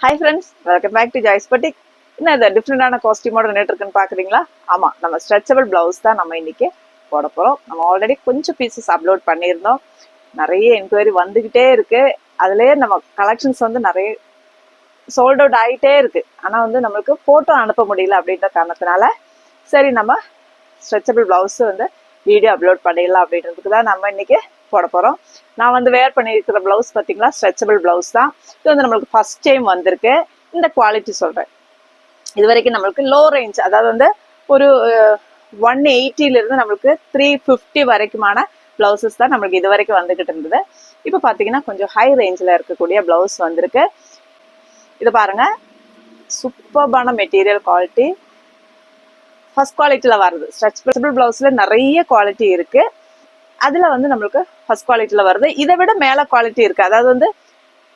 Hi friends, welcome back to Joyce Boutique. என்ன இது டிஃப்ரெண்டான காஸ்டியூமோட நின்றுட்டு இருக்குன்னு பாக்குறீங்களா? ஆமா, நம்ம ஸ்ட்ரெச்சபிள் பிளவுஸ் தான் நம்ம இன்னைக்கு போட போறோம். நம்ம ஆல்ரெடி கொஞ்சம் பீசஸ் அப்லோட் பண்ணியிருந்தோம். நிறைய என்கொயரி வந்துகிட்டே இருக்கு. அதுலயே நம்ம கலெக்ஷன்ஸ் வந்து நிறைய சோல்ட் அவுட் ஆகிட்டே இருக்கு. ஆனா வந்து நம்மளுக்கு போட்டோ அனுப்ப முடியல அப்படின்ற காரணத்தினால சரி நம்ம ஸ்ட்ரெச்சபிள் பிளவுஸ் வந்து வீடியோ அப்லோட் பண்ணிடலாம் அப்படின்றதுக்கு தான் நம்ம இன்னைக்கு போட போறோம். நான் வந்து வேர் பண்ணியிருக்கிற பிளவுஸ் பார்த்தீங்களா, ஸ்ட்ரெச்சபிள் பிளவுஸ் தான். இது வந்து நம்மளுக்கு ஃபர்ஸ்ட் டைம் வந்திருக்கு. இந்த குவாலிட்டி சொல்றேன். இது வரைக்கும் நம்மளுக்கு லோ ரேஞ்ச், அதாவது வந்து ஒரு 180 இருந்து நம்மளுக்கு 350 வரைக்குமான பிளவுசஸ் தான் நம்மளுக்கு இது வரைக்கும் வந்துகிட்டு இருந்தது. இப்போ பார்த்தீங்கன்னா கொஞ்சம் ஹை ரேஞ்சில் இருக்கக்கூடிய பிளவுஸ் வந்திருக்கு. இது பாருங்க, சூப்பர்பான மெட்டீரியல் குவாலிட்டி, ஃபர்ஸ்ட் குவாலிட்டியில் வருது. ஸ்ட்ரெச்சபிள் பிளவுஸ்ல நிறைய குவாலிட்டி இருக்கு. அதுல வந்து நம்மளுக்கு ஃபர்ஸ்ட் குவாலிட்டியில வருது. இதை விட மேல குவாலிட்டி இருக்கு. அதாவது வந்து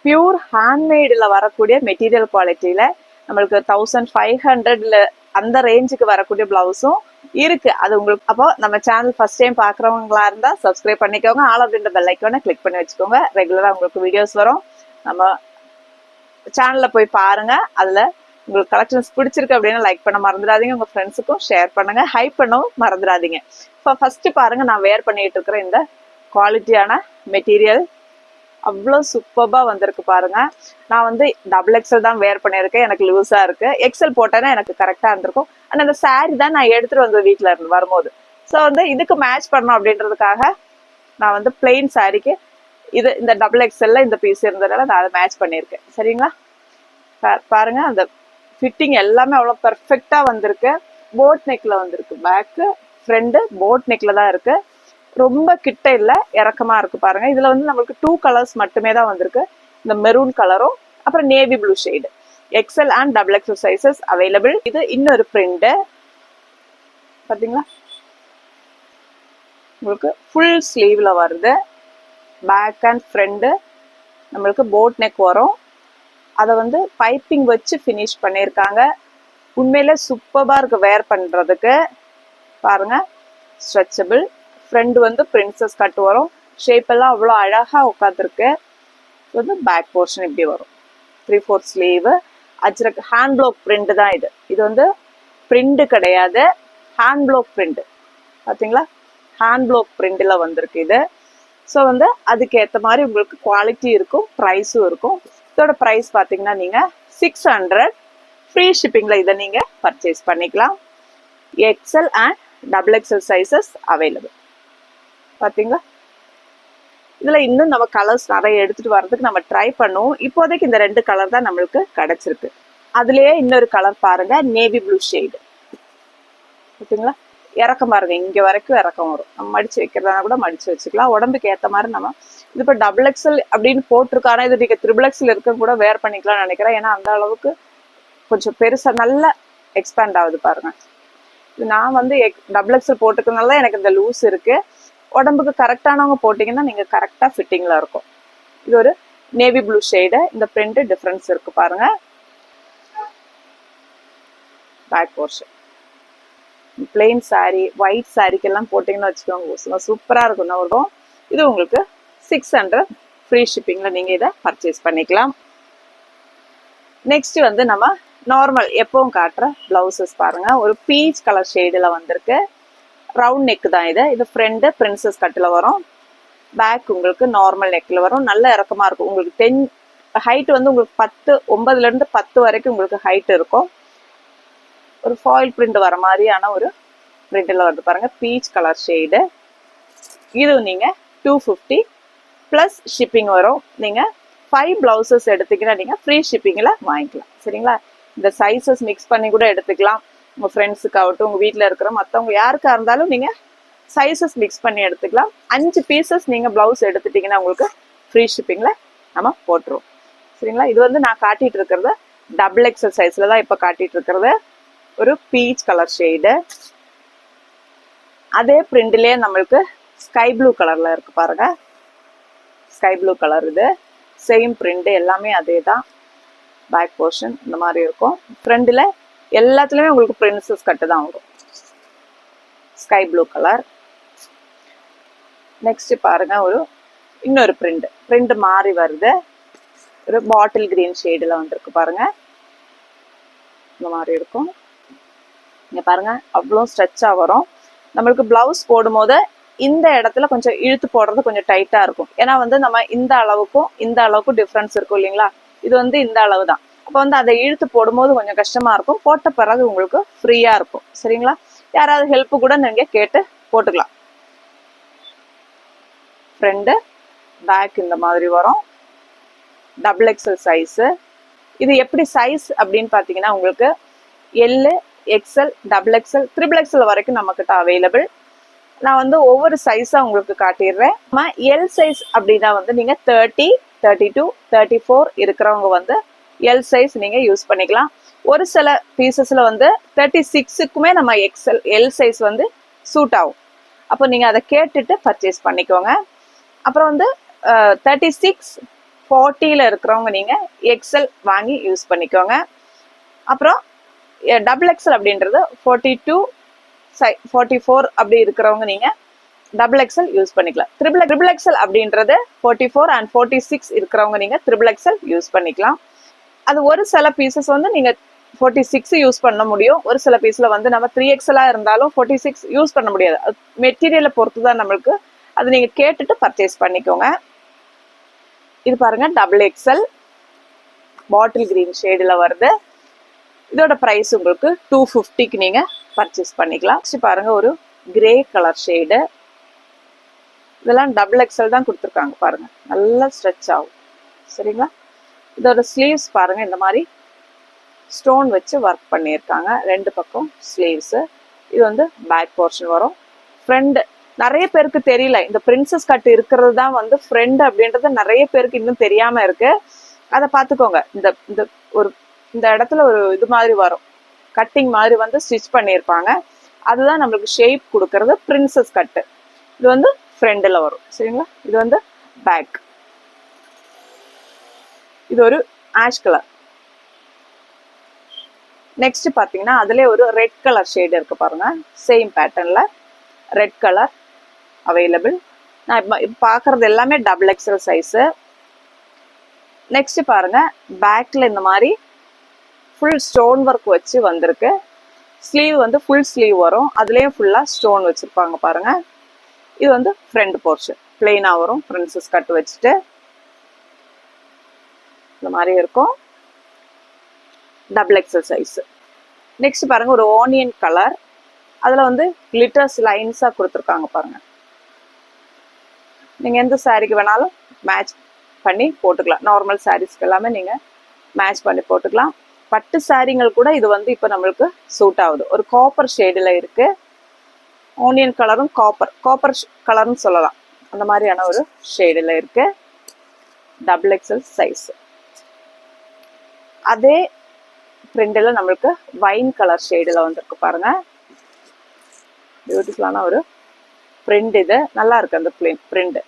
பியூர் ஹேண்ட்மேட்ல வரக்கூடிய மெட்டீரியல் குவாலிட்டியில நம்மளுக்கு 1500 அந்த ரேஞ்சுக்கு வரக்கூடிய பிளவுஸும் இருக்கு. அது உங்களுக்கு அப்போ நம்ம சேனல் ஃபர்ஸ்ட் டைம் பாக்குறவங்களா இருந்தா சப்ஸ்கிரைப் பண்ணிக்கோங்க. ஆல் அப்படின்ற பெல் ஐக்கானை கிளிக் பண்ணி வச்சுக்கோங்க. ரெகுலரா உங்களுக்கு வீடியோஸ் வரும். நம்ம சேனல்ல போய் பாருங்க. அதுல உங்களுக்கு கலெக்ஷன்ஸ் பிடிச்சிருக்கு அப்படின்னா லைக் பண்ண மறந்துடாதீங்க. உங்க ஃப்ரெண்ட்ஸுக்கும் ஷேர் பண்ணுங்க. ஹைப் பண்ணவும் மறந்துடாதீங்க. இப்போ ஃபர்ஸ்ட் பாருங்க, நான் வேர் பண்ணிட்டு இருக்கிற இந்த குவாலிட்டியான மெட்டீரியல் அவ்வளோ சூப்பர்பா வந்திருக்கு பாருங்க. நான் வந்து டபுள் எக்ஸல் தான் வேர் பண்ணியிருக்கேன். எனக்கு லூஸா இருக்கு. எக்ஸல் போட்டேன்னா எனக்கு கரெக்டா இருந்திருக்கும். ஆனால் அந்த சாரி தான் நான் எடுத்துட்டு வந்தது வீட்டுல இருந்து வரும்போது. ஸோ வந்து இதுக்கு மேட்ச் பண்ணணும் அப்படின்றதுக்காக நான் வந்து பிளெயின் சாரிக்கு இது இந்த டபுள் எக்ஸல்ல இந்த பீஸ் இருந்ததுனால நான் அதை மேட்ச் பண்ணியிருக்கேன். சரிங்களா? பாருங்க, அந்த ஃபிட்டிங் எல்லாமே அவ்வளோ பெர்ஃபெக்டா வந்திருக்கு. போட் நெக்ல வந்திருக்கு. பேக்கு ஃப்ரண்ட் போட் நெக்ல தான் இருக்கு. ரொம்ப கிட்ட இல்ல, இறக்கமா இருக்கு பாருங்க. இதுல வந்து நம்மளுக்கு 2 கலர்ஸ் மட்டுமே தான் வந்திருக்கு. இந்த மெரூன் கலரும் அப்புறம் navy blue shade. XL and double XL sizes available. இது இன்னொரு பிரிண்ட் பாத்தீங்களா, உங்களுக்கு ஃபுல் ஸ்லீவ்ல வருது. பேக் அண்ட் ஃப்ரண்ட் நம்மளுக்கு போட் நெக் வரும். அதை வந்து பைப்பிங் வச்சு ஃபினிஷ் பண்ணியிருக்காங்க. உண்மையில சூப்பர்பா இருக்கு வேர் பண்றதுக்கு. பாருங்க, ஸ்ட்ரெச்சபிள். ஃப்ரண்ட் வந்து பிரின்சஸ் கட் வரும். ஷேப் எல்லாம் அவ்வளோ அழகா உட்காந்துருக்கு. வந்து பேக் போர்ஷன் இப்படி வரும். 3/4 sleeve. Ajrakh hand black print தான் இது. இது வந்து பிரிண்ட் கிடையாது, ஹேண்ட் பிளாக் பிரிண்ட். பார்த்தீங்களா, ஹேண்ட் பிளாக் பிரிண்ட்ல வந்திருக்கு இது. ஸோ வந்து அதுக்கு ஏற்ற மாதிரி உங்களுக்கு குவாலிட்டி இருக்கும், ப்ரைஸும் இருக்கும். இதோட ப்ரைஸ் பார்த்தீங்கன்னா நீங்க 600 ஃப்ரீ ஷிப்பிங்ல இதை நீங்க பர்ச்சேஸ் பண்ணிக்கலாம். XL and double XL sizes available. பார்த்தீங்களா, இதுல இன்னும் நம்ம கலர்ஸ் நிறைய எடுத்துட்டு வர்றதுக்கு நம்ம ட்ரை பண்ணுவோம். இப்போதைக்கு இந்த 2 கலர் தான் நம்மளுக்கு கிடைச்சிருக்கு. அதுலயே இன்னொரு கலர் பாருங்க, நேவி ப்ளூ ஷேடு. பார்த்தீங்களா, இறக்கம் பாருங்க, இங்க வரைக்கும் இறக்கம் வரும். நம்ம மடிச்சு வைக்கிறதா கூட மடிச்சு வச்சுக்கலாம். உடம்புக்கு ஏற்ற மாதிரி நம்ம இது இப்போ டபுள் எக்ஸல் அப்படின்னு போட்டிருக்காரு. இது நீங்க ட்ரிபிள் எக்ஸல் இருக்க கூட வேர் பண்ணிக்கலாம்னு நினைக்கிறேன். ஏன்னா அந்த அளவுக்கு கொஞ்சம் பெருசா நல்லா எக்ஸ்பேண்ட் ஆகுது பாருங்க. இது நான் வந்து டபுள் எக்ஸல் போட்டுக்கிறதுனால எனக்கு இந்த லூஸ் இருக்கு. உடம்புக்கு கரெக்டானவங்க போட்டிங்கன்னா நீங்க கரெக்டா ஃபிட்டிங்ல இருக்கும். இது ஒரு நேவி ப்ளூ ஷேடு. இந்த பிரிண்ட் டிஃபரன்ஸ் இருக்கு பாருங்க. Back portion plain sari, white சாரிக்கு எல்லாம் போட்டிங்கன்னு வச்சுக்கோங்க, சூப்பரா இருக்கும். இது உங்களுக்கு 600 ஃப்ரீ ஷிப்பிங்ல நீங்க இதை பர்ச்சேஸ் பண்ணிக்கலாம். நெக்ஸ்ட் வந்து நம்ம நார்மல் எப்பவும் காட்டுற பிளவுசஸ் பாருங்க. ஒரு பீச் கலர் ஷேடுல வந்திருக்கு. ரவுண்ட் நெக் தான் இது. இது ஃப்ரண்ட் பிரின்சஸ் கட்டில் வரும். பேக் உங்களுக்கு நார்மல் நெக்ல வரும். நல்ல இறக்கமா இருக்கும். உங்களுக்கு 10 ஹைட் வந்து உங்களுக்கு 9ல இருந்து 10 வரைக்கும் உங்களுக்கு ஹைட் இருக்கும். ஒரு ஃபாயில் பிரிண்ட் வர மாதிரியான ஒரு பிரிண்ட்ல வருது பாருங்க. Peach colour shade. இது நீங்க 250 பிளஸ் ஷிப்பிங் வரும். நீங்க 5 பிளவுசஸ் எடுத்தீங்கன்னா நீங்க ஃப்ரீ ஷிப்பிங்ல வாங்கிக்கலாம். சரிங்களா? இந்த சைசஸ் மிக்ஸ் பண்ணி கூட எடுத்துக்கலாம். உங்க ஃப்ரெண்ட்ஸுக்கு ஆகட்டும், உங்க வீட்டில் இருக்கிற மற்றவங்க யாருக்கா இருந்தாலும் நீங்க சைசஸ் மிக்ஸ் பண்ணி எடுத்துக்கலாம். 5 பீசஸ் நீங்க பிளவுஸ் எடுத்துட்டீங்கன்னா உங்களுக்கு ஃப்ரீ ஷிப்பிங்ல நம்ம போட்டுருவோம். சரிங்களா? இது வந்து நான் காட்டிட்டு இருக்கிறது டபுள் எக்ஸல் சைஸ்ல தான் இப்ப காட்டிட்டு இருக்கிறது. ஒரு பீச் கலர் ஷேடு. அதே பிரிண்ட்லயே நம்மளுக்கு ஸ்கை ப்ளூ கலர்ல இருக்கு பாருங்க. Sky blue colour. இது சேம் பிரிண்ட், எல்லாமே அதே தான். பேக் போர்ஷன் இந்த மாதிரி இருக்கும். ஃப்ரண்ட்ல எல்லாத்துலயுமே உங்களுக்கு பிரின்சஸ் கட்டு தான் வரும். Sky blue colour. நெக்ஸ்ட் பாருங்க, ஒரு இன்னொரு பிரிண்ட் மாறி வருது. ஒரு பாட்டில் கிரீன் ஷேடில் வந்திருக்கு பாருங்க. இந்த மாதிரி இருக்கும். இங்க பாருங்க அவ்வளோ ஸ்ட்ரெச்சா வரும். நம்மளுக்கு பிளவுஸ் போடும்போது இந்த இடத்துல கொஞ்சம் இழுத்து போடுறது கொஞ்சம் டைட்டா இருக்கும். ஏன்னா வந்து நம்ம இந்த அளவுக்கும் டிஃப்ரென்ஸ் இருக்கும் இல்லைங்களா. இது வந்து இந்த அளவு தான். அப்போ வந்து அதை இழுத்து போடும்போது கொஞ்சம் கஷ்டமா இருக்கும். போட்ட பிறகு உங்களுக்கு ஃப்ரீயா இருக்கும். சரிங்களா. யாராவது ஹெல்ப் கூட நீங்க கேட்டு போட்டுக்கலாம். ஃப்ரண்ட் பேக் இந்த மாதிரி வரும். Double XL size. இது எப்படி சைஸ் அப்படின்னு பார்த்தீங்கன்னா உங்களுக்கு L, XL, double XL, triple XL வரைக்கும் நம்மக்கிட்ட அவைலபிள். நான் வந்து ஒவ்வொரு சைஸா உங்களுக்கு காட்டிடுறேன். எல் சைஸ் அப்படின்னா வந்து நீங்க 30, 32, 34 இருக்கிறவங்க வந்து எல் சைஸ் நீங்க யூஸ் பண்ணிக்கலாம். ஒரு சில பீசஸ்ல வந்து 36க்குமே நம்ம எல் சைஸ் வந்து சூட் ஆகும். அப்போ நீங்க அதை கேட்டுட்டு பர்ச்சேஸ் பண்ணிக்கோங்க. அப்புறம் வந்து 36, 40ல இருக்கிறவங்க நீங்க எக்ஸ்எல் வாங்கி யூஸ் பண்ணிக்கோங்க. அப்புறம் டபுள் எக்ஸ்எல் அப்படின்றது 42, 44 அப்படி இருக்கிறவங்க நீங்க டபுள் எக்ஸ்எல் யூஸ் பண்ணிக்கலாம். ட்ரிபிள் எக்ஸ்எல் அப்படின்றது 44 and 46 இருக்கிறவங்க நீங்க ட்ரிபிள் எக்ஸ்எல் யூஸ் பண்ணிக்கலாம். அது ஒரு சில பீசஸ் வந்து நீங்க 46 யூஸ் பண்ண முடியும். ஒரு சில பீஸ்ல வந்து நம்ம 3XL இருந்தாலும் 46 யூஸ் பண்ண முடியாது. மெட்டீரியலை பொறுத்து தான் நம்மளுக்கு. அது நீங்க கேட்டுட்டு பர்ச்சேஸ் பண்ணிக்கோங்க. இது பாருங்க டபுள் எக்ஸ்எல் பாட்டில் கிரீன் ஷேடில் வருது. இதோட ப்ரைஸ் உங்களுக்கு 250க்கு நீங்க பர்ச்சேஸ் பண்ணிக்கலாம். பாருங்க ஒரு கிரே கலர் ஷேடு. இதெல்லாம் டபுள் எக்ஸ்எல் தான் கொடுத்துருக்காங்க பாருங்க. நல்லா ஸ்ட்ரெச் ஆகும். சரிங்களா. இதோட ஸ்லீவ்ஸ் பாருங்க இந்த மாதிரி ஸ்டோன் வச்சு ஒர்க் பண்ணியிருக்காங்க. ரெண்டு பக்கம் ஸ்லீவ்ஸு. இது வந்து பேக் போர்ஷன் வரும். ஃப்ரண்ட் நிறைய பேருக்கு தெரியல. இந்த பிரின்சஸ் கட் இருக்கிறது தான் வந்து ஃப்ரண்ட் அப்படின்றது நிறைய பேருக்கு இன்னும் தெரியாம இருக்கு. அதை பார்த்துக்கோங்க. இந்த இடத்துல ஒரு இது மாதிரி வரும், கட்டிங் மாதிரி வந்து ஸ்டிச் பண்ணியிருப்பாங்க. அதுதான் நம்மளுக்கு ஷேப் கொடுக்கறது பிரின்சஸ் கட்டு. இது வந்து ஃப்ரண்டில் வரும். சரிங்களா. இது வந்து பேக். இது ஒரு ஆஷ் கலர். நெக்ஸ்ட் பார்த்தீங்கன்னா அதுலேயே ஒரு ரெட் கலர் ஷேடு இருக்கு பாருங்க. சேம் பேட்டர்ன்ல ரெட் கலர் அவைலபிள். நான் இப்போ பார்க்கறது எல்லாமே டபுள் எக்ஸ்எல் சைஸு. நெக்ஸ்ட் பாருங்க பேக்ல இந்த மாதிரி ஃபுல் ஸ்டோன் ஒர்க் வச்சு வந்திருக்கு. ஸ்லீவ் வந்து ஃபுல் ஸ்லீவ் வரும். அதுலேயும் ஃபுல்லாக ஸ்டோன் வச்சுருப்பாங்க பாருங்க. இது வந்து ஃப்ரண்ட் போர்ஷன் பிளெயினாக வரும். பிரின்சஸ் கட் வச்சுட்டு இந்த மாதிரி இருக்கும். Double XL size. நெக்ஸ்ட் பாருங்க ஒரு ஆனியன் கலர். அதில் வந்து கிளிட்டர்ஸ் லைன்ஸாக கொடுத்துருக்காங்க பாருங்க. நீங்கள் எந்த சாரீக்கு வேணாலும் மேட்ச் பண்ணி போட்டுக்கலாம். நார்மல் சாரீஸ்க்கு எல்லாமே நீங்கள் மேட்ச் பண்ணி போட்டுக்கலாம். பட்டு சாரீங்கள் கூட இது வந்து இப்போ நம்மளுக்கு சூட் ஆகுது. ஒரு காப்பர் ஷேடில் இருக்கு. ஆனியன் கலரும் காப்பர் கலர்னு சொல்லலாம். அந்த மாதிரியான ஒரு ஷேடில் இருக்கு. Double XL size. அதே பிரிண்டில் நம்மளுக்கு வைன் கலர் ஷேடில் வந்திருக்கு பாருங்க. பியூட்டிஃபுல்லான ஒரு பிரிண்ட். இது நல்லா இருக்கு அந்த print.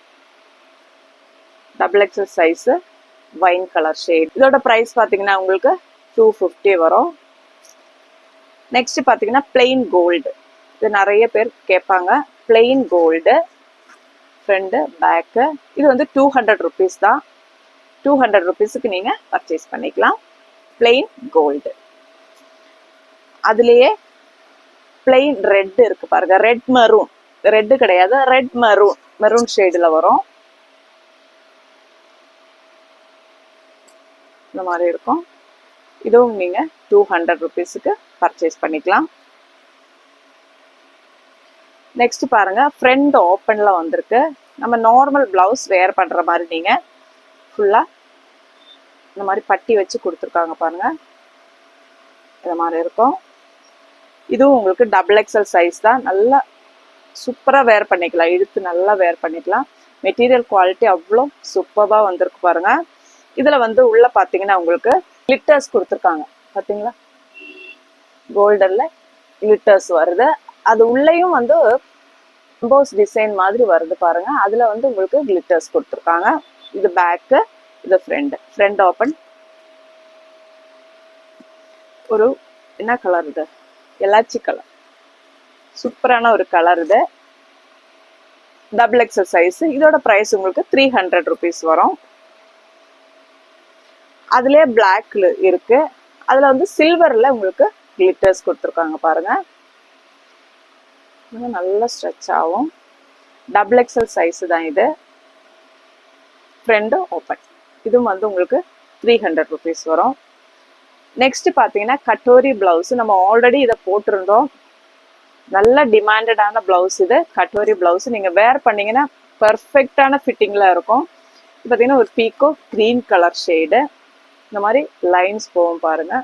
Double XL size wine colour shade. இதோட ப்ரைஸ் பார்த்தீங்கன்னா உங்களுக்கு 250 வரும். நெக்ஸ்ட் பார்த்தீங்கன்னா பிளெயின் கோல்டு. இது நிறைய பேர் கேட்பாங்க. Plain gold front bag. இது வந்து 200 rupees தான். 200 rupeesக்கு நீங்க பர்ச்சேஸ் பண்ணிக்கலாம். Plain gold. அதுலேயே பிளெயின் ரெட் இருக்கு பாருங்க. Red maroon. ரெட்டு கிடையாது, ரெட் மெரூன் ஷேடில் வரும். இந்த மாதிரி இருக்கும். இதுவும் நீங்க 200 rupeesக்கு பர்ச்சேஸ் பண்ணிக்கலாம். நெக்ஸ்ட் பாருங்க ஃப்ரண்ட் ஓப்பன்ல வந்திருக்கு. நம்ம நார்மல் பிளவுஸ் வேர் பண்ற மாதிரி நீங்க ஃபுல்லா இந்த மாதிரி பட்டி வச்சு கொடுத்துருக்காங்க பாருங்க. இந்த மாதிரி இருக்கும். இதுவும் உங்களுக்கு டபுள் எக்ஸ்எல் சைஸ் தான். நல்லா சூப்பராக வேர் பண்ணிக்கலாம். இழுத்து நல்லா வேர் பண்ணிக்கலாம். மெட்டீரியல் குவாலிட்டி அவ்வளோ சூப்பராக வந்திருக்கு பாருங்க. இதில் வந்து உள்ள பார்த்தீங்கன்னா உங்களுக்கு கிளிட்டர்ஸ் கொடுத்துருக்காங்க பார்த்தீங்களா. கோல்டன்ல கிளிட்டர்ஸ் வருது. அது உள்ளேயும் வந்து எம்போஸ் டிசைன் மாதிரி வருது பாருங்க. அதில் வந்து உங்களுக்கு கிளிட்டர்ஸ் கொடுத்துருக்காங்க. இது பேக்கு, இது ஃப்ரண்ட் ஓப்பன். ஒரு என்ன கலர் இது? எலாச்சி கலர். சூப்பரான ஒரு கலர் இது. Double XL size. இதோட ப்ரைஸ் உங்களுக்கு 300 rupees வரும். அதுலேயே பிளாக்ல இருக்கு. அதில் வந்து சில்வரில் உங்களுக்கு கிளிட்டர்ஸ் கொடுத்துருக்காங்க பாருங்க. நல்லா ஸ்ட்ரெச் ஆகும். டபுள் எக்ஸல் சைஸ் தான் இது. Front open. இதுவும் வந்து உங்களுக்கு 300 rupees வரும். நெக்ஸ்ட் பார்த்தீங்கன்னா கட்டோரி பிளவுஸ். நம்ம ஆல்ரெடி இதை போட்டிருந்தோம். நல்ல டிமாண்டடான பிளவுஸ் இது. கட்டோரி பிளவுஸ் நீங்கள் வேர் பண்ணீங்கன்னா பர்ஃபெக்டான ஃபிட்டிங்கில் இருக்கும். பார்த்தீங்கன்னா ஒரு பீக்கோ க்ரீன் கலர் ஷேடு. இந்த மாதிரி லைன்ஸ் போகும் பாருங்க.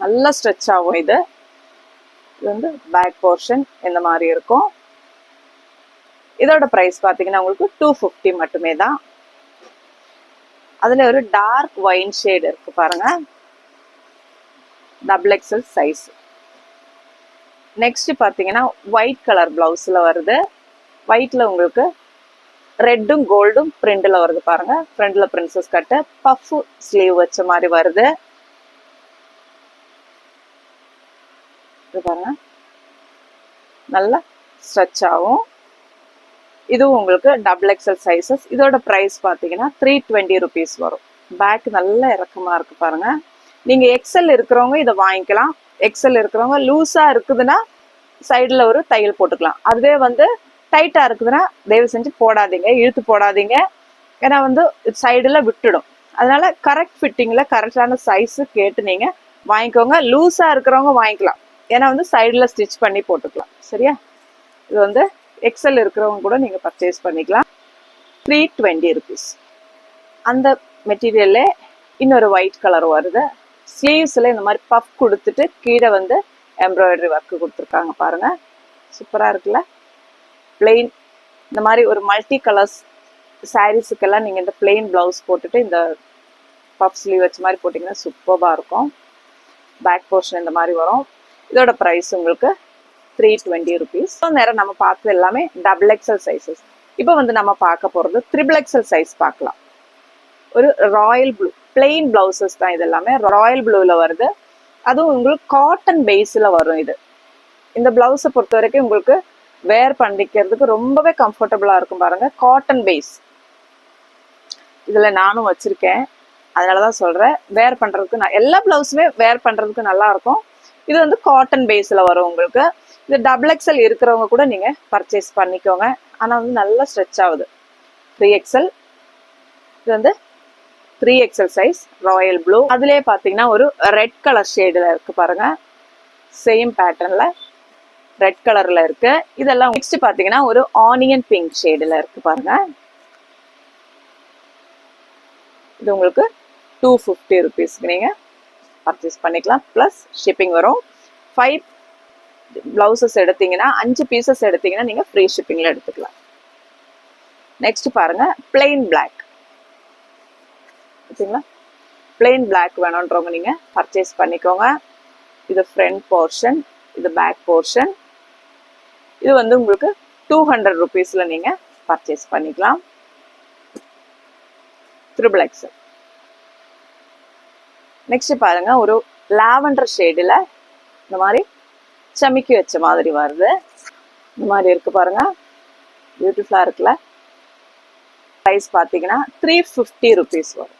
நல்லா ஸ்ட்ரெச் ஆகும் இது. இது வந்து பேக் போர்ஷன் இந்த மாதிரி இருக்கும். இதோட ப்ரைஸ் பார்த்தீங்கன்னா உங்களுக்கு 250 மட்டுமே தான். அதில் ஒரு டார்க் ஒயின் ஷேடு இருக்கு பாருங்க. Double XL size. நெக்ஸ்ட் பார்த்தீங்கன்னா ஒயிட் கலர் பிளவுஸில் வருது. ஒயிட்டில் உங்களுக்கு ரெட்டும் கோல்டும் பிரிண்டில் வருது பாருங்க. ஃப்ரண்டில் பிரின்சஸ் கட்டு, பஃப் ஸ்லீவ் வச்ச மாதிரி வருது. இது பாருங்க, நல்லா ஸ்ட்ரெச் ஆகும். இதுவும் உங்களுக்கு டபுள் எக்ஸல் சைஸஸ். இதோட ப்ரைஸ் பார்த்தீங்கன்னா 320 rupees வரும். பேக் நல்ல இறக்கமாக இருக்கு பாருங்க. நீங்கள் எக்ஸல் இருக்கிறவங்க இதை வாங்கிக்கலாம். எக்ஸல் இருக்கிறவங்க லூஸாக இருக்குதுன்னா சைடில் ஒரு தையல் போட்டுக்கலாம். அதுவே வந்து டைட்டாக இருக்குதுன்னா தயவு செஞ்சு போடாதீங்க, இழுத்து போடாதீங்க. ஏன்னா வந்து சைடில் விட்டுடும். அதனால கரெக்ட் ஃபிட்டிங்கில் கரெக்டான சைஸு கேட்டு நீங்கள் வாங்கிக்கோங்க. லூஸாக இருக்கிறவங்க வாங்கிக்கலாம். ஏன்னா வந்து சைடில் ஸ்டிச் பண்ணி போட்டுக்கலாம். சரியா? இது வந்து எக்ஸல் இருக்கிறவங்க கூட நீங்கள் பர்ச்சேஸ் பண்ணிக்கலாம். 320 rupees. அந்த மெட்டீரியல்ல இன்னொரு ஒயிட் கலர் வருது. ஸ்லீவ்ஸில் இந்த மாதிரி பஃப் கொடுத்துட்டு கீழே வந்து எம்ப்ராய்டரி ஒர்க்கு கொடுத்துருக்காங்க பாருங்க. சூப்பராக இருக்குல்ல? பிளெயின் இந்த மாதிரி ஒரு மல்டி கலர்ஸ் சாரீஸுக்கெல்லாம் நீங்கள் இந்த பிளெயின் ப்ளவுஸ் போட்டுட்டு இந்த பஃப் ஸ்லீவ் வச்ச மாதிரி போட்டிங்கன்னா சூப்பராக இருக்கும். பேக் போர்ஷன் இந்த மாதிரி வரும். இதோட ப்ரைஸ் உங்களுக்கு 320 rupees. நேரம் நம்ம பார்த்தது எல்லாமே டபுள் எக்ஸல் சைஸஸ். இப்போ வந்து நம்ம பார்க்க போகிறது ட்ரிபிள் எக்ஸல் சைஸ் பார்க்கலாம். ஒரு ராயல் ப்ளூ பிளெயின் பிளவுசஸ் தான் இது எல்லாமே. ராயல் ப்ளூவில் வருது. அதுவும் உங்களுக்கு காட்டன் பேஸில் வரும். இது இந்த பிளவுஸை பொறுத்த வரைக்கும் உங்களுக்கு வேர் பண்ணிக்கிறதுக்கு ரொம்பவே கம்ஃபர்டபுளாக இருக்கும் பாருங்க. காட்டன் பேஸ் இதில் நானும் வச்சுருக்கேன். அதனால தான் சொல்கிறேன். வேர் பண்ணுறதுக்கு நான் எல்லா ப்ளவுஸுமே வேர் பண்ணுறதுக்கு நல்லா இருக்கும். இது வந்து காட்டன் பேஸில் வரும் உங்களுக்கு. இது டபுள் எக்ஸல் இருக்கிறவங்க கூட நீங்கள் பர்ச்சேஸ் பண்ணிக்கோங்க. ஆனால் வந்து நல்லா ஸ்ட்ரெச் ஆகுது. 3XL. இது வந்து 3XL சைஸ் ராயல் ப்ளூ. அதுலேயே பார்த்தீங்கன்னா ஒரு ரெட் கலர் ஷேடில் இருக்குது பாருங்க. சேம் பேட்டர்னில் ரெட் கலரில் இருக்கு. இதெல்லாம் நெக்ஸ்ட் பார்த்தீங்கன்னா ஒரு ஆனியன் பிங்க் ஷேடில் இருக்கு பாருங்க. இது உங்களுக்கு 250 rupeesக்கு நீங்கள் பர்ச்சேஸ் பண்ணிக்கலாம். ப்ளஸ் ஷிப்பிங் வரும். 5 பிளவுசஸ் எடுத்தீங்கன்னா 5 பீசஸ் எடுத்தீங்கன்னா நீங்கள் ஃப்ரீ ஷிப்பிங்கில் எடுத்துக்கலாம். நெக்ஸ்ட் பாருங்க பிளெயின் பிளாக். ஓகேங்களா? பிளெயின் பிளாக் வேணுன்றவங்க நீங்கள் பர்ச்சேஸ் பண்ணிக்கோங்க. இது ஃப்ரண்ட் போர்ஷன், இது பேக் போர்ஷன். இது வந்து உங்களுக்கு 200 rupeesல நீங்கள் பர்ச்சேஸ் பண்ணிக்கலாம். Triple XL. நெக்ஸ்ட் பாருங்க ஒரு லாவெண்டர் ஷேடில் இந்த மாதிரி சமிக்கி வச்ச மாதிரி வருது. இந்த மாதிரி இருக்கு பாருங்க. பியூட்டிஃபுல்லாக இருக்குல்ல? ப்ரைஸ் பார்த்தீங்கன்னா 350 rupees வரும்.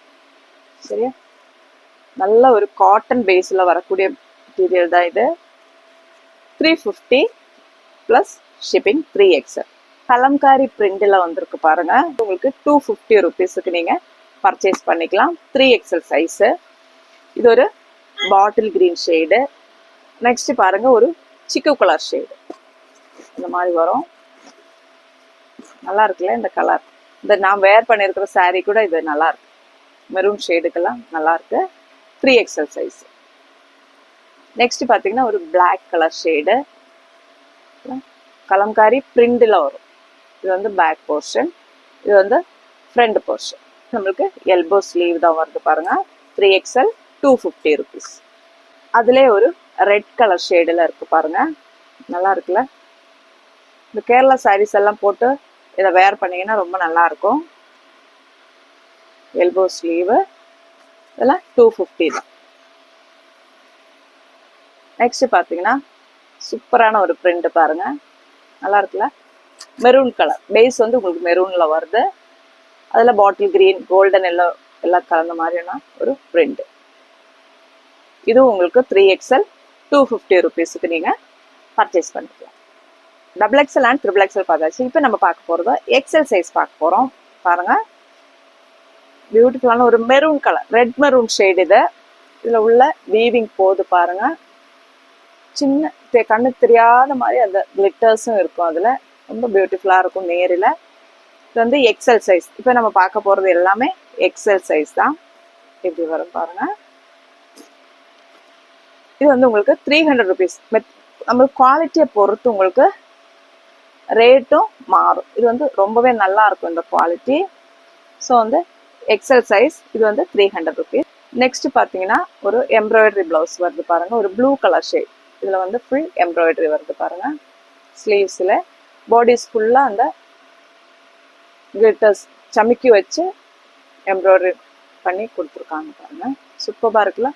சரியா? நல்ல ஒரு காட்டன் பேஸில் வரக்கூடிய மெட்டீரியல் தான் இது. 350 ப்ளஸ் ஷிப்பிங் 3XL. கலம்காரி பிரிண்டில் வந்திருக்கு பாருங்க. உங்களுக்கு 250 rupeesக்கு நீங்கள் பர்ச்சேஸ் பண்ணிக்கலாம். 3XL size. இது ஒரு பாட்டில் கிரீன் ஷேடு. நெக்ஸ்ட் பாருங்க ஒரு சிக்கு கலர் ஷேடு. இந்த மாதிரி வரும். நல்லா இருக்குல்ல இந்த கலர்? இந்த நான் வேர் பண்ணியிருக்கிற சாரீ கூட இது நல்லா இருக்கு. மெரூன் ஷேடுக்கெல்லாம் நல்லா இருக்கு. 3XL size. நெக்ஸ்ட் பார்த்தீங்கன்னா ஒரு பிளாக் கலர் ஷேடு. கலம்காரி பிரிண்டில் வரும். இது வந்து பேக் போர்ஷன். இது வந்து ஃப்ரண்ட் போர்ஷன். நம்மளுக்கு எல்போ ஸ்லீவ் தான் வருது பாருங்க. 3XL 250 rupees. அதுலேயே ஒரு ரெட் கலர் ஷேடில் இருக்குது பாருங்க. நல்லா இருக்குல்ல? இந்த கேரளா சாரீஸ் எல்லாம் போட்டு இதை வேர் பண்ணிங்கன்னா ரொம்ப நல்லா இருக்கும். Elbow sleeve. இதெல்லாம் 250 தான். நெக்ஸ்ட் பார்த்தீங்கன்னா சூப்பரான ஒரு பிரிண்ட் பாருங்க. நல்லா இருக்குல்ல? மெரூன் கலர் பேஸ் வந்து உங்களுக்கு மெரூனில் வருது. அதில் பாட்டில் கிரீன், கோல்டன் எல்லோ எல்லாம் கலந்த மாதிரியான ஒரு பிரிண்ட். இது உங்களுக்கு 3XL 250 rupeesக்கு நீங்க பர்ச்சேஸ் பண்ணிக்கலாம். XXL அண்ட் XXL பார்த்தாச்சு. இப்போ நம்ம பார்க்க போறது எக்ஸல் சைஸ் பார்க்க போறோம். பாருங்க, பியூட்டிஃபுல்லான ஒரு maroon colour, red maroon shade. இதுல உள்ள வீவிங் போது பாருங்க, சின்ன கண்ணுக்கு தெரியாத மாதிரி அந்த கிளிட்டர்ஸும் இருக்கும். அதுல ரொம்ப பியூட்டிஃபுல்லா இருக்கும் நேரில். இது வந்து எக்ஸல் சைஸ். இப்போ நம்ம பார்க்க போறது எல்லாமே எக்ஸல் சைஸ் தான். எப்படி வரும் பாருங்க. இது வந்து உங்களுக்கு 300 rupees. நம்மளுக்கு குவாலிட்டியை பொறுத்து உங்களுக்கு ரேட்டும் மாறும். இது வந்து ரொம்பவே நல்லா இருக்கும் இந்த குவாலிட்டி. ஸோ வந்து எக்ஸல் சைஸ். இது வந்து 300 rupees. நெக்ஸ்ட் பார்த்தீங்கன்னா ஒரு எம்ப்ராய்டரி பிளவுஸ் வருது பாருங்க, ஒரு ப்ளூ கலர் ஷேட். இதில் வந்து ஃபுல் எம்ப்ராய்டரி வருது பாருங்க. ஸ்லீவ்ஸில் பாடிஸ் ஃபுல்லாக அந்த கிளிட்டர்ஸ் சமிக்கி வச்சு எம்ப்ராய்டரி பண்ணி கொடுத்துருக்காங்க பாருங்க. சூப்பராக இருக்குல்ல.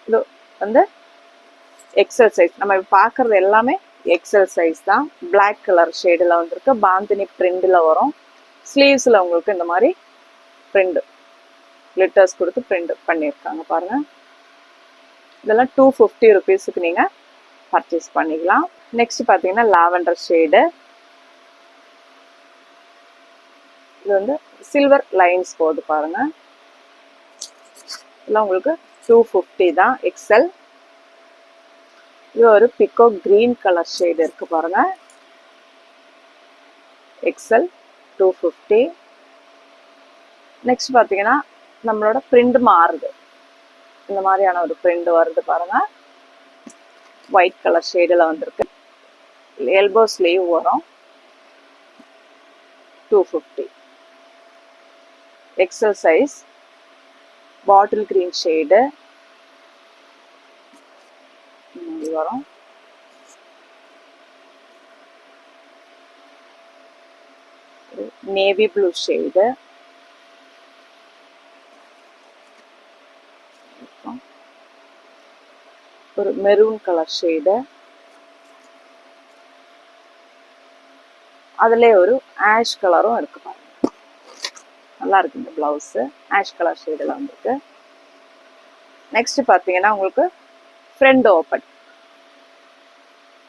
இது வந்து எக்ஸல் சைஸ். நம்ம பார்க்கறது எல்லாமே எக்ஸல் சைஸ் தான். பிளாக் கலர் ஷேடில் வந்துருக்கு. பாந்தினி பிரிண்டில் வரும். ஸ்லீவ்ஸில் உங்களுக்கு இந்த மாதிரி பிரிண்ட் கிளிட்டர்ஸ் கொடுத்து பிரிண்ட் பண்ணியிருக்காங்க பாருங்க. இதெல்லாம் 250 rupeesக்கு நீங்கள் பர்ச்சேஸ் பண்ணிக்கலாம். நெக்ஸ்ட் பார்த்தீங்கன்னா லாவெண்டர் ஷேடு. இது வந்து சில்வர் லைன்ஸ் போகுது பாருங்க. இதெல்லாம் உங்களுக்கு 250 தான் எக்ஸல். இது ஒரு பிக்கோ கிரீன் கலர் ஷேடு இருக்கு பாருங்க. எக்ஸல் 250. நெக்ஸ்ட் பார்த்தீங்கன்னா நம்மளோட பிரிண்ட் மாறுது. இந்த மாதிரியான ஒரு பிரிண்ட் வருது பாருங்க. ஒயிட் கலர் ஷேடில் வந்திருக்கு. எல்போ ஸ்லீவ் வரும். 250. XL size. Bottle green shade வரும். Navy blue shade. ஒரு மெரூன் கலர் ஷேடு. அதுல ஒரு ஆஷ் கலரும் இருக்கு பாருங்க. நல்லா இருக்கு இந்த பிளவுஸ். ஆஷ் கலர் ஷேடில் வந்துருக்கு. நெக்ஸ்ட் பார்த்தீங்கன்னா உங்களுக்கு ஃப்ரண்ட் ஓப்பன்.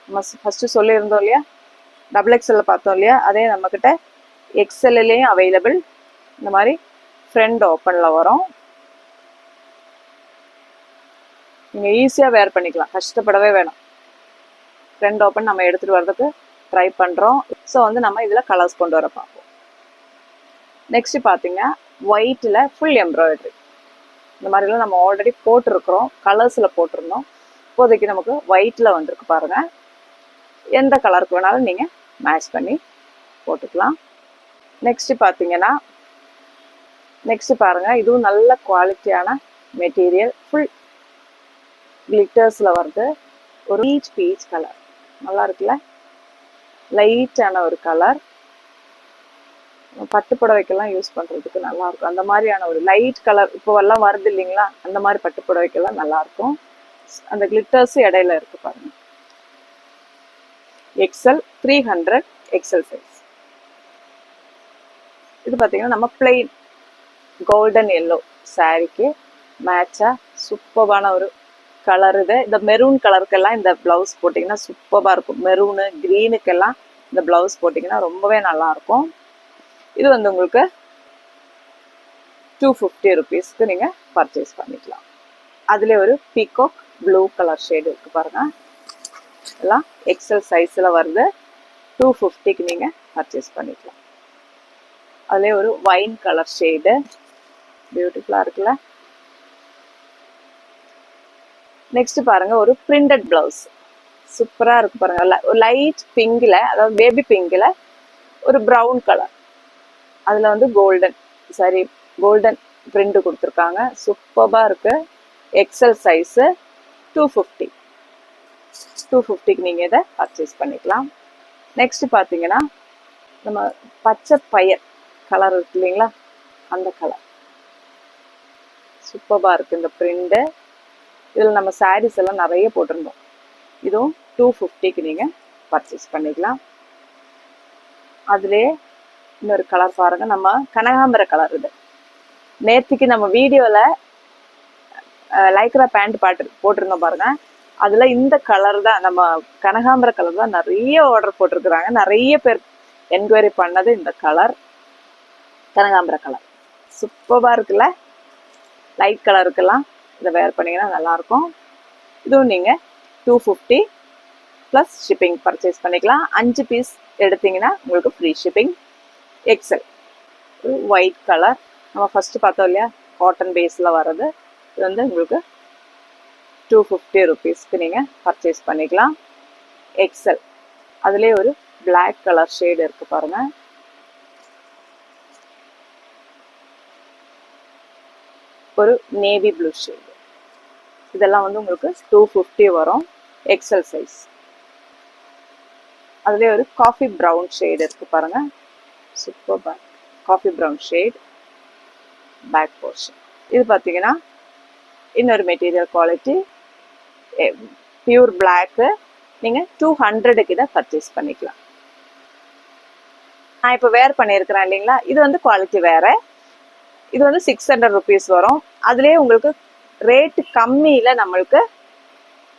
நம்ம ஃபர்ஸ்ட் சொல்லியிருந்தோம் இல்லையா, XXL பார்த்தோம் இல்லையா, அதே நம்மக்கிட்ட எக்ஸல்லையும் அவைலபிள். இந்த மாதிரி ஃப்ரண்ட் ஓப்பனில் வரும். நீங்கள் ஈஸியாக வேர் பண்ணிக்கலாம், கஷ்டப்படவே வேணும். ஃப்ரண்ட் ஓப்பன் நம்ம எடுத்துகிட்டு வர்றதுக்கு ட்ரை பண்ணுறோம். ஸோ வந்து நம்ம இதில் கலர்ஸ் கொண்டு வர பார்ப்போம். நெக்ஸ்ட் பார்த்தீங்கன்னா ஒயிட்டில் ஃபுல் எம்ப்ராய்டரி. இந்த மாதிரிலாம் நம்ம ஆல்ரெடி போட்டிருக்கிறோம், கலர்ஸில் போட்டிருந்தோம். இப்போதைக்கு நமக்கு ஒயிட்டில் வந்திருக்கு பாருங்கள். எந்த கலருக்கு வேணாலும் நீங்கள் மேட்ச் பண்ணி போட்டுக்கலாம். நெக்ஸ்ட் பார்த்தீங்கன்னா நெக்ஸ்ட் பாருங்கள், இதுவும் நல்ல குவாலிட்டியான மெட்டீரியல். ஃபுல் கிளிட்டர்ஸில் வருது. ஒரு பீச் கலர் நல்லா இருக்குல்ல, லைட்டான ஒரு கலர். பட்டு புடவைக்கெல்லாம் யூஸ் பண்ணுறதுக்கு நல்லாயிருக்கும். அந்த மாதிரியான ஒரு லைட் கலர் இப்போ எல்லாம் வருது இல்லைங்களா, அந்த மாதிரி பட்டு புடவைக்கெல்லாம் நல்லாயிருக்கும். அந்த கிளிட்டர்ஸ் இடையில இருக்கு பாருங்க. XL 300 XL size. இது பார்த்தீங்கன்னா நம்ம பிளெயின் கோல்டன் எல்லோ சாரிக்கு மேட்சாக சூப்பரான ஒரு கலர். இது இந்த மெரூன் கலருக்கெல்லாம் இந்த ப்ளவுஸ் போட்டிங்கன்னா சூப்பராக இருக்கும். மெரூனு க்ரீனுக்கெல்லாம் இந்த ப்ளவுஸ் போட்டிங்கன்னா ரொம்பவே நல்லாயிருக்கும். இது வந்து உங்களுக்கு 250 rupeesக்கு நீங்கள் பர்ச்சேஸ் பண்ணிக்கலாம். அதில் ஒரு பீகாக் ப்ளூ கலர் ஷேடு இருக்குது பாருங்கள். எல்லாம் எக்ஸல் சைஸில் வருது. 250க்கு நீங்கள் பர்ச்சேஸ் பண்ணிக்கலாம். அதிலே ஒரு வைன் கலர் ஷேடு பியூட்டிஃபுல்லாக இருக்குல்ல. நெக்ஸ்ட் பாருங்க, ஒரு பிரிண்டட் பிளவுஸ் சூப்பராக இருக்கு பாருங்க. லைட் பிங்கில், அதாவது பேபி பிங்கில் ஒரு ப்ரௌன் கலர், அதில் வந்து கோல்டன் சாரி கோல்டன் பிரிண்ட் கொடுத்துருக்காங்க. சூப்பராக இருக்கு. எக்ஸல் சைஸு 250க்கு நீங்கள் இதை பர்ச்சேஸ் பண்ணிக்கலாம். நெக்ஸ்ட் பார்த்தீங்கன்னா நம்ம பச்சை பயிர் கலர் இருக்கு இல்லைங்களா, அந்த கலர் சூப்பராக இருக்குது இந்த பிரிண்ட்டு. இதில் நம்ம சாரீஸ் எல்லாம் நிறைய போட்டிருந்தோம். இதுவும் 250க்கு நீங்கள் பர்ச்சேஸ் பண்ணிக்கலாம். அதுலேயே இன்னொரு கலர் பாருங்க, நம்ம கனகாம்பர கலர். இது நேற்றுக்கு நம்ம வீடியோவில் லைக்ரா பேண்ட் போட்டிருந்தோம் பாருங்க. அதில் இந்த கலர் தான், நம்ம கனகாம்பர கலர் தான் நிறைய ஆர்டர் போட்டிருக்கிறாங்க. நிறைய பேர் என்கொயரி பண்ணது இந்த கலர், கனகாம்பர கலர். சூப்பராக இருக்குல்ல, லைட் கலருக்கெல்லாம் இதை வேர் பண்ணிங்கன்னா நல்லாயிருக்கும். இதுவும் நீங்கள் 250 ப்ளஸ் ஷிப்பிங் பர்ச்சேஸ் பண்ணிக்கலாம். 5 பீஸ் எடுத்தீங்கன்னா உங்களுக்கு free shipping. XL white colour, நம்ம ஃபஸ்ட்டு பார்த்தோம் இல்லையா, காட்டன் பேஸில் வர்றது. இது வந்து உங்களுக்கு 250 ருபீஸ்க்கு நீங்கள் பர்ச்சேஸ் பண்ணிக்கலாம். எக்ஸல் அதுலேயே ஒரு பிளாக் கலர் ஷேடு இருக்குது பாருங்கள். ஒரு நேவி ப்ளூ ஷேடு. இதெல்லாம் வந்து உங்களுக்கு 250 வரும். XL size. அதுலேயே ஒரு காஃபி ப்ரௌன் ஷேடு இருக்குது பாருங்கள். Super back coffee brown shade, back portion. இது பார்த்தீங்கன்னா இன்னொரு மெட்டீரியல் குவாலிட்டி, பியூர் பிளாக்கு. நீங்கள் 200க்கு இதை பர்ச்சேஸ் பண்ணிக்கலாம். நான் இப்போ வேர் பண்ணியிருக்கிறேன் இல்லைங்களா, இது வந்து குவாலிட்டி வேறு. இது வந்து 600 ருபீஸ் வரும். அதுலேயே உங்களுக்கு ரேட்டு கம்மியில் நம்மளுக்கு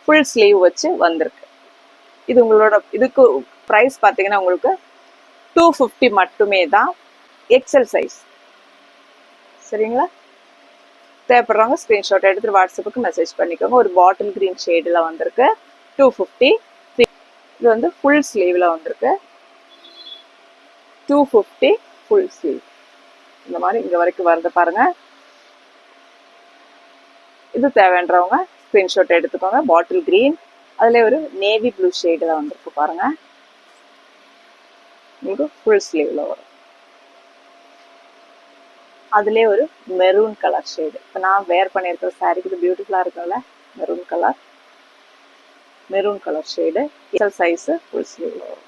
ஃபுல் ஸ்லீவ் வச்சு வந்திருக்கு. இது உங்களோட இதுக்கு ப்ரைஸ் பார்த்தீங்கன்னா உங்களுக்கு 250 மட்டுமே தான். XL size. சரிங்களா? தேவைப்படுறவங்க ஸ்க்ரீன்ஷாட் எடுத்துகிட்டு வாட்ஸ்அப்புக்கு மெசேஜ் பண்ணிக்கோங்க. ஒரு பாட்டில் க்ரீன் ஷேடில் வந்திருக்கு. 250. இது வந்து ஃபுல் ஸ்லீவில் வந்திருக்கு. 250 ஃபுல் ஸ்லீவ். இந்த மாதிரி இங்கே வரைக்கும் வருது பாருங்கள். இது தேவைன்றவங்க ஸ்க்ரீன்ஷாட் எடுத்துக்கோங்க. பாட்டில் க்ரீன், அதில் ஒரு நேவி ப்ளூ ஷேடில் வந்திருக்கு பாருங்கள். உங்களுக்கு ஃபுல் ஸ்லீவில் வரும். அதுலேயே ஒரு மெரூன் கலர் ஷேடு. இப்போ நான் வேர் பண்ணியிருக்கிற சாரிக்கு இது பியூட்டிஃபுல்லாக இருக்குல்ல, maroon colour. Maroon colour shade, XL size, full ஸ்லீவில் வரும்.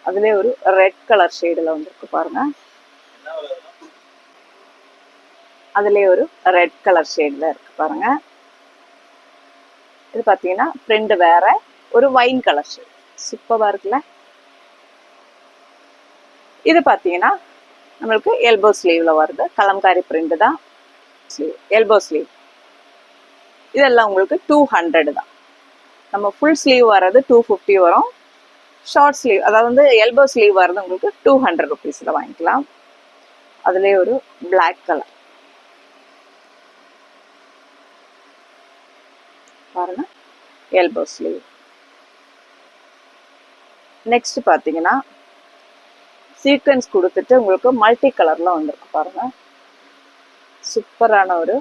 அதுலேயே ஒரு ரெட் கலர் ஷேடில் வந்துருக்கு பாருங்கள். அதுலேயே ஒரு ரெட் கலர் ஷேடில் இருக்குது பாருங்கள். இது பார்த்தீங்கன்னா பிரிண்ட் வேற, ஒரு வைன் கலர் ஷேட். சூப்பராக இருக்குல்ல. இது பார்த்தீங்கன்னா நம்மளுக்கு எல்போ ஸ்லீவில் வருது. கலம்காரி பிரிண்ட் தான் ஸ்லீவ், எல்போ ஸ்லீவ். இதெல்லாம் உங்களுக்கு 200 தான். நம்ம ஃபுல் ஸ்லீவ் வர்றது 250 வரும். ஷார்ட் ஸ்லீவ், அதாவது வந்து எல்போ ஸ்லீவ் வர்றது உங்களுக்கு 200 ருபீஸில் வாங்கிக்கலாம். அதுலேயே ஒரு பிளாக் கலர் பாருங்க, எல்போ ஸ்லீவ். நெக்ஸ்ட் பார்த்தீங்கன்னா சீக்வன்ஸ் கொடுத்துட்டு உங்களுக்கு மல்டி கலர்ல வந்திருக்கு பாருங்க. சூப்பரான ஒரு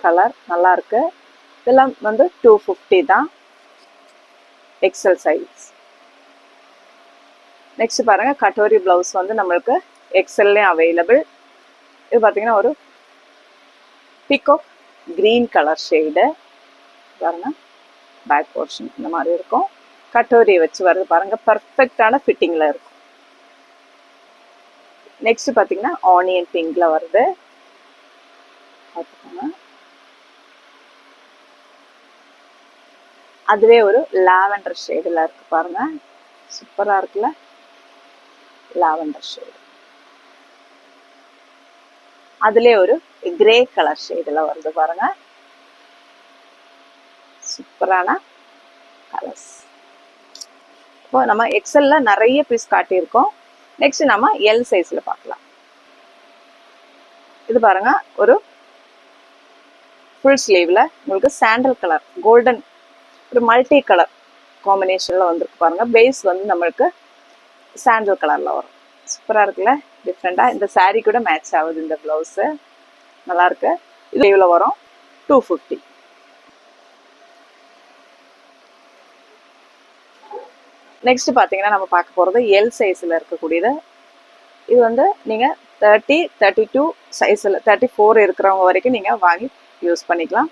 கலர், நல்லா இருக்கு. இதெல்லாம் வந்து 250 தான். XL size. நெக்ஸ்ட் பாருங்க, கட்டோரி பிளவுஸ் வந்து நம்மளுக்கு எக்ஸல்லையும் அவைலபிள். இது பார்த்தீங்கன்னா ஒரு பீகாக் கிரீன் கலர் ஷேடு பாருங்க. பேக் போர்ஷன் இந்த மாதிரி இருக்கும். கட்டோரி வச்சு வருது பாருங்க. பர்ஃபெக்டான ஃபிட்டிங்ல இருக்கும். நெக்ஸ்ட் பார்த்தீங்கன்னா ஆனியன் பிங்க்ல வருது. அதுவே ஒரு லாவெண்டர் ஷேடில் இருக்கு பாருங்க. சூப்பரா இருக்குல்ல, லாவெண்டர் ஷேடு. அதுலேயே ஒரு கிரே கலர் ஷேடில் வருது பாருங்க. சூப்பரான கலர்ஸ். இப்போ நம்ம எக்ஸல்ல நிறைய பீஸ் காட்டியிருக்கோம். நெக்ஸ்ட் நம்ம எல் சைஸ்ல பார்க்கலாம். இது பாருங்க, ஒரு ஃபுல் ஸ்லீவ்ல உங்களுக்கு சாண்டல் கலர், கோல்டன், ஒரு மல்டி கலர் காம்பினேஷன்ல வந்திருக்கு பாருங்க. பேஸ் வந்து நம்மளுக்கு சாண்டல் கலர்ல வரும். சூப்பரா இருக்குல்ல, டிஃப்ரெண்டா. இந்த சாரீ கூட மேட்ச் ஆகுது. இந்த பிளவுஸ் நல்லா இருக்கு. இது இவ்வளவு வரும் 250. நெக்ஸ்ட் பார்த்தீங்கன்னா நம்ம பார்க்க போகிறது எல் சைஸில் இருக்கக்கூடியது. இது வந்து நீங்கள் 30, 32 சைஸில் 34 இருக்கிறவங்க வரைக்கும் நீங்கள் வாங்கி யூஸ் பண்ணிக்கலாம்.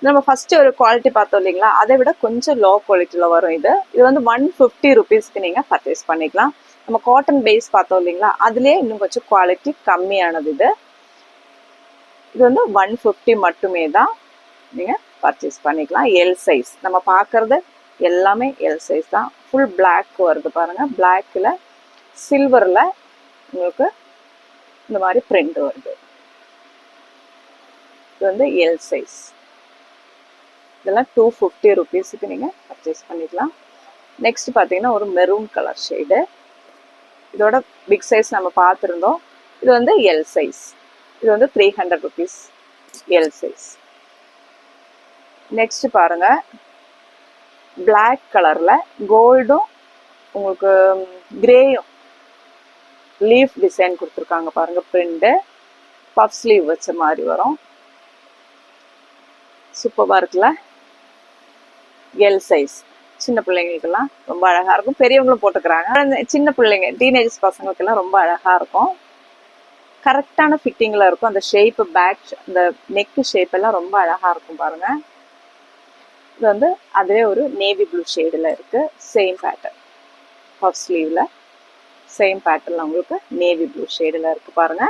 நம்ம ஃபஸ்ட்டு ஒரு குவாலிட்டி பார்த்தோம் இல்லைங்களா, அதை விட கொஞ்சம் லோ குவாலிட்டியில் வரும். இது வந்து 150 ருபீஸ்க்கு நீங்கள் பர்ச்சேஸ் பண்ணிக்கலாம். நம்ம காட்டன் பேஸ் பார்த்தோம் இல்லைங்களா, அதுலேயே இன்னும் கொஞ்சம் குவாலிட்டி கம்மியானது. இது வந்து 150 மட்டுமே தான் நீங்கள் பர்ச்சேஸ் பண்ணிக்கலாம். எல் சைஸ் நம்ம பார்க்குறது எல்லாமே எல் சைஸ் தான். ஃபுல் பிளாக் வருது பாருங்க. பிளாக்ல சில்வர்ல உங்களுக்கு இந்த மாதிரி பிரிண்ட் வருது. இது வந்து எல் சைஸ். இதெல்லாம் 250 rupeesக்கு நீங்கள் பர்ச்சேஸ் பண்ணிக்கலாம். நெக்ஸ்ட் பார்த்தீங்கன்னா ஒரு மெரூன் கலர் ஷேடு. இதோட பிக் சைஸ் நம்ம பார்த்துருந்தோம். இது வந்து எல் சைஸ். இது வந்து 300 rupees எல் சைஸ். நெக்ஸ்ட் பாருங்க, பிளாக் கலர்ல கோல்டும் உங்களுக்கு கிரேயும் லீஃப் டிசைன் கொடுத்துருக்காங்க பாருங்க. பிரிண்ட் பஃப் ஸ்லீவ் வச்ச மாதிரி வரும். சூப்பராக இருக்குல்ல. L size. சின்ன பிள்ளைங்களுக்கெல்லாம் ரொம்ப அழகா இருக்கும். பெரியவங்களும் போட்டுக்கிறாங்க. சின்ன பிள்ளைங்க டீனேஜ் பசங்களுக்கெல்லாம் ரொம்ப அழகா இருக்கும். கரெக்டான ஃபிட்டிங்ல இருக்கும். அந்த ஷேப், பேக், அந்த நெக் ஷேப் எல்லாம் ரொம்ப அழகா இருக்கும் பாருங்க. இது வந்து அதுவே ஒரு நேவி ப்ளூ ஷேடில் இருக்கு. சேம் பேட்டர்ன் பஃப் ஸ்லீவ்ல சேம் பேட்டர்ன்ல உங்களுக்கு நேவி ப்ளூ ஷேடில் இருக்கு பாருங்க.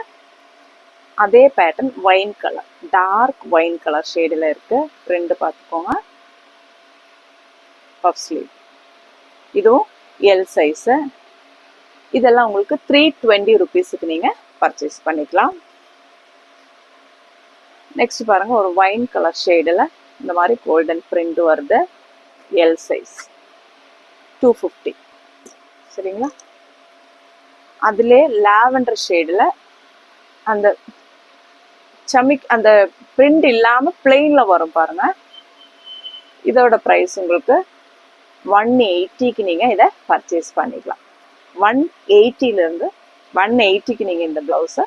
அதே pattern wine colour, dark wine colour ஷேடில் இருக்கு. ரெண்டு பார்த்துக்கோங்க. Puff sleeve. இதுவும் எல் சைஸு. இதெல்லாம் உங்களுக்கு 320 rupeesக்கு நீங்கள் பர்ச்சேஸ் பண்ணிக்கலாம். நெக்ஸ்ட் பாருங்க, ஒரு ஒயின் கலர் ஷேடில் இந்த மாதிரி கோல்டன் பிரிண்ட் வருது. L size 250. சரிங்களா. அதுலே லாவெண்டர் ஷேடில் அந்த சமிக் அந்த பிரிண்ட் இல்லாமல் பிளெயினில் வரும் பாருங்க. இதோட ப்ரைஸ் உங்களுக்கு 180க்கு நீங்கள் இதை பர்ச்சேஸ் பண்ணிக்கலாம். 180லேருந்து 180க்கு நீங்கள் இந்த ப்ளவுஸை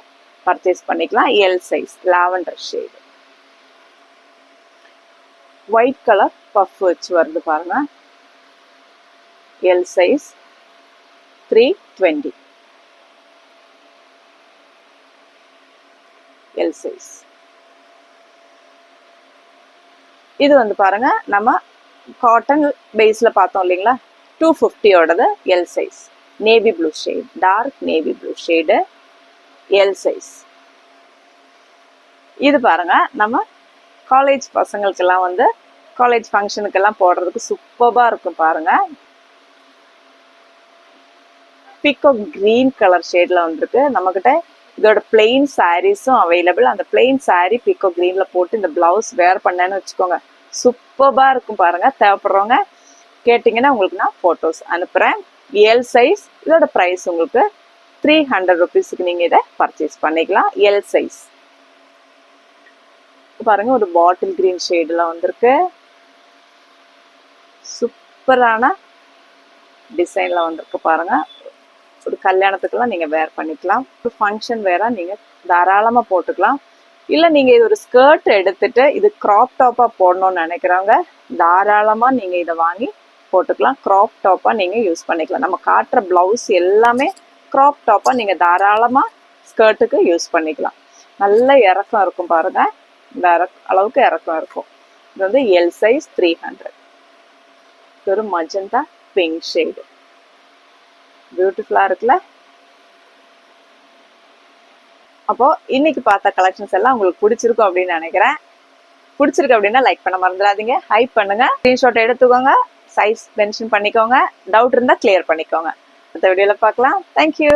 பர்ச்சேஸ் பண்ணிக்கலாம். L size lavender shade. White colour puff வச்சு வருது பாருங்க. L size 320 L size. இது வந்து பாருங்க, நம்ம காட்டன் பேஸ்ல பார்த்தோம் இல்லைங்களா, 250ஓடது L size. Navy blue shade, dark navy blue shade, L size. இது பாருங்க, நம்ம காலேஜ் பசங்களுக்கெல்லாம் வந்து காலேஜ் ஃபங்க்ஷனுக்கெல்லாம் போடுறதுக்கு சூப்பராக இருக்கும் பாருங்க. பீகாக் கிரீன் கலர் ஷேட்ல வந்திருக்கு நம்மகிட்ட. இதோட பிளெயின் சாரீஸும் அவைலபிள். அந்த பிளெயின் சாரீ பீகாக் கிரீன்ல போட்டு இந்த பிளவுஸ் வேர் பண்ணேன்னு வச்சுக்கோங்க, சூப்பராக இருக்கும் பாருங்க. தேவைப்படுறவங்க கேட்டிங்கன்னா உங்களுக்கு நான் ஃபோட்டோஸ் அனுப்புகிறேன். L size. இதோட ப்ரைஸ் உங்களுக்கு 300 rupeesக்கு நீங்கள் இதை பர்ச்சேஸ் பண்ணிக்கலாம். L size. பாருங்க, ஒரு பாட்டில் கிரீன் ஷேடில் வந்திருக்கு. சூப்பரான டிசைன்ல வந்திருக்கு பாருங்க. ஒரு கல்யாணத்துக்கெல்லாம் நீங்கள் வேர் பண்ணிக்கலாம். ஒரு ஃபங்க்ஷன் வேற நீங்கள் தாராளமாக போட்டுக்கலாம். இல்லை நீங்கள் இது ஒரு ஸ்கர்ட் எடுத்துட்டு இது க்ராப் டாப்பாக போடணும்னு நினைக்கிறவங்க தாராளமாக நீங்கள் இதை வாங்கி போட்டுக்கலாம். க்ராப் டாப்பாக நீங்கள் யூஸ் பண்ணிக்கலாம். நம்ம காட்டுற ப்ளவுஸ் எல்லாமே க்ராப் டாப்பாக நீங்கள் தாராளமாக ஸ்கர்ட்டுக்கு யூஸ் பண்ணிக்கலாம். நல்ல இறக்கம் இருக்கும் பாருங்க. இந்த அளவுக்கு இறக்கம் இருக்கும். இது வந்து எல் சைஸ் 300. இது ஒரு மஜந்தா பிங்க் ஷேடு. பியூட்டிஃபுல்லாக இருக்குல்ல. அப்போ இன்னைக்கு பார்த்த கலெக்ஷன்ஸ் எல்லாம் உங்களுக்கு பிடிச்சிருக்கும் அப்படின்னு நினைக்கிறேன். பிடிச்சிருக்கு அப்படின்னா லைக் பண்ண மறந்துடாதீங்க. ஹைப் பண்ணுங்க. ஸ்கிரீன்ஷாட் எடுத்துக்கோங்க. சைஸ் மென்ஷன் பண்ணிக்கோங்க. டவுட் இருந்தால் கிளியர் பண்ணிக்கோங்க. அடுத்த வீடியோவில் பார்க்கலாம். தேங்க்யூ.